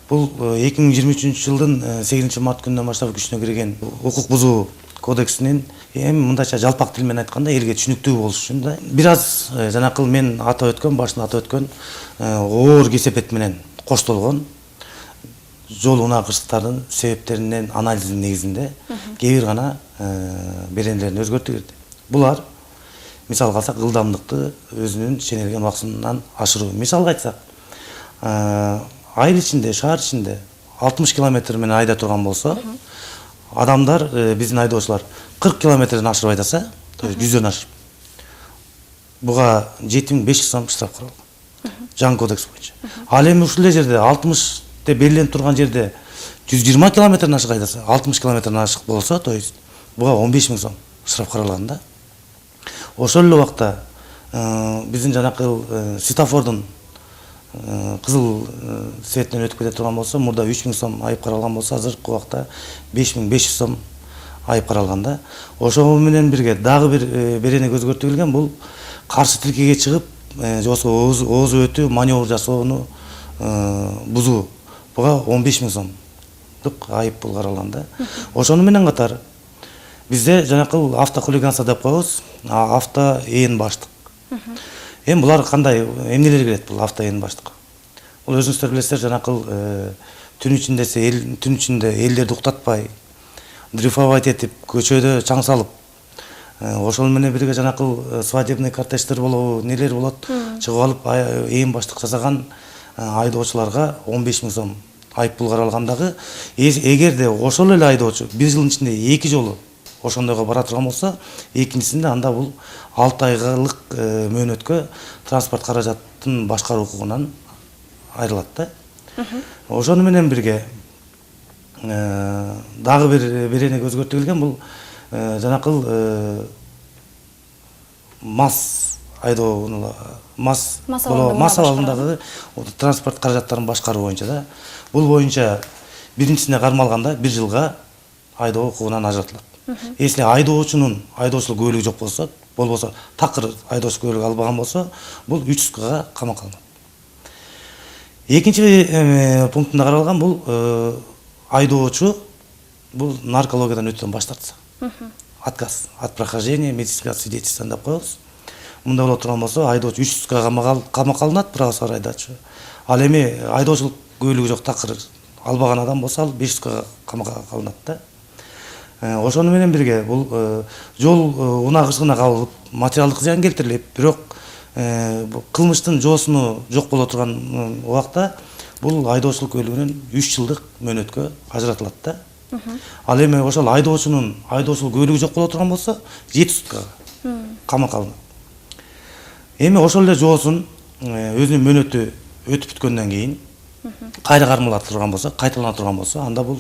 Бул 2023 жылдын 8 март күнүнөн баштап күчүнө кирген укук бузуу кодексинин эми мындайча жалпак тил менен айтканда элге түшүнүктүү болуш үчүн да бир аз жанакыл мен атап өткөн башында атап өткөн оор кесепет менен коштолгон жол унагычтардын себептеринин анализинин негизинде кээ бир гана беренелерин өзгөртүү кирди. Булар мисалга алсак ылдамдыкты өзүнүн ченелген убактысынан ашыруу. Мисалга айтсак, айыл ичинде, шаар ичинде 60 км менен айда турган болсо, адамдар, биздин айдоочулар 40 км ашырып айдаса, то есть 100дөн ашып, буга 7500 сом штраф каралган. Жаңы кодекс боюнча. Ал эми ушул жерде 60 деп белгиленип турган жерде 120 км ашык айдаса, 60 км ашык болсо, то есть буга 15 000 сом штраф каралган да. Ошол эле убакта биздин жанакыл светофордун кызыл светинен өтүп кете турган болсо, мурда 3000 сом айып каралган болсо, азыркы убакта 5500 сом айып каралган да. Ошол менен бирге дагы бир берене өзгөртүү келген, бул каршы тилкеге чыгып, же болбосо оозу өтүү, маневр жасоону бузуу. Буга 15 000 сомдук айып пул каралган да. Ошону менен катар бизде жанакыл автохулиганство деп коебуз, авто ээн баштык. Эми булар кандай эмнелер кирет бул авто ээн баштыкка? Бул өзүңүздөр билесиздер, жанакыл түн ичинде элдерди уктатпай, дрифовать этип, көчөдө чаң салып, ошол менен бирге жанакыл свадебный кортеждер болобу, нелер болот, чыгып алып ээн баштык жасаган айдоочуларга 15 000 сом айып пул каралгандагы, эгерде ошол эле айдоочу бир жылдын ичинде 2 жолу ошондойго бара турган болсо, экинчисинде анда бул 6 айлык мөөнөткө транспорт каражатын башкаруу укугунан айрылат да. Ошону менен бирге дагы бир берене өзгөртүү келген, бул жанакыл мас айдоо, мас абалындагы транспорт каражаттарын башкаруу боюнча да. Бул боюнча биринчисине кармалганда 1 жылга айдоо укугунан ажыратылат. Если айдоочулук күбөлүгү жок болсо, болбосо такыр айдоочулук күбөлүгү албаган болсо, бул 3 суткага камакка алынат. Экинчи пунктунда каралган, бул айдоочу бул наркологиядан өтүүдөн баш тартса, отказ от прохождения медицинского свидетельства деп коебуз. Мында боло турган болсо, айдоочу 3 суткага камакка алынат, правосыз айдоочу. Ал эми айдоочулук күбөлүгү жок, такыр албаган адам болсо, ал 5 суткага камакка алынат да. Ошону менен бирге бул жол унагычына кабылып, материалдык зыян келтирилип, бирок кылмыштын жоосуну жок боло турган убакта бул айдоочулук күбөлүгүнөн 3 жылдык мөөнөткө ажыратылат да. Ал эми ошол айдоочулук күбөлүгү жок боло турган болсо, 7 суткага камакка алынат. Эми ошол эле жоосун өзүнүн мөөнөтү өтүп бүткөндөн кийин кайра кармала турган болсо, кайталана турган болсо, анда бул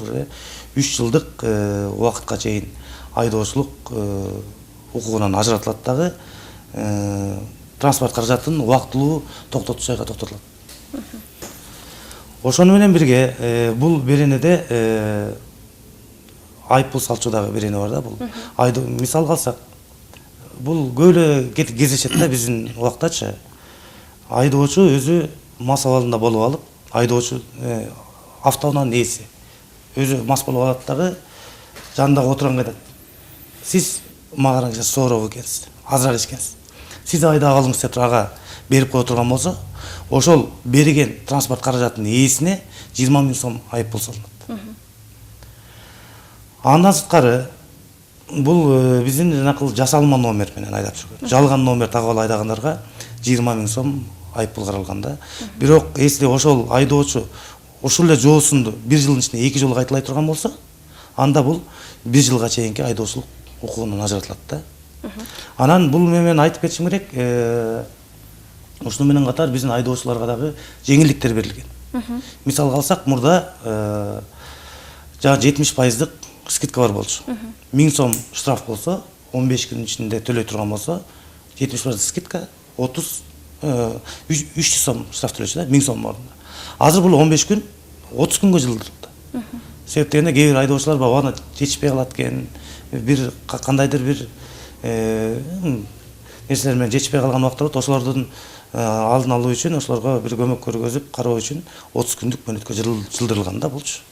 3 жылдык убакытка чейин айдоочулук укугунан ажыратылат дагы, транспорт каражатын убактылуу токтотуш айга токтотулат. Ошону менен бирге бул беренеде айып пул салчу дагы берене бар да. Бул мисалга алсак, бул көп эле кездешет да биздин убактачы. Айдоочу өзү мас абалында болуп алып, айдоочу автоунаанын ээси өзү мас болуп алат дагы, жанындагы отурганга айтат: "Сиз мага караңыз, соорок экенсиз, азыраак ичкенсиз. Сиз айдап алыңыз" деп ага берип кое турган болсо, ошол берген транспорт каражатынын ээсине 20 000 сом айып пул салынат. Андан сырткары бул биздин жанакыл жасалма номер менен айдап жүргөн, жалган номер тагып алып айдагандарга 20 000 сом айып пул каралган да. Бирок если ошол айдоочу ушул эле жоосунду 1 жылдын ичинде 2 жолу кайталай турган болсо, анда бул 1 жылга чейинки айдоочулук укугунан ажыратылат да. Анан бул менен айтып кетишим керек, ушуну менен катар биздин айдоочуларга дагы жеңилдиктер берилген. Мисалга алсак, мурда жана 70% скидка бар болчу. 1000 сом штраф болсо, 15 күнүн ичинде төлөй турган болсо, 70% скидка, 300 сом штраф төлөчү да, 1000 сом ордуна. Азыр бул 15 күн 30 күнгө жылдырылды. Себеп дегенде кээ бир айдоочулар аны жетишпей калат экен, бир кандайдыр бир нерселер менен жетишпей калган убактар болот. Ошолордун алдын алуу үчүн ошолорго бир көмөк көргөзүп кароо үчүн 30 күндүк мөөнөткө жылдырылган да булчу.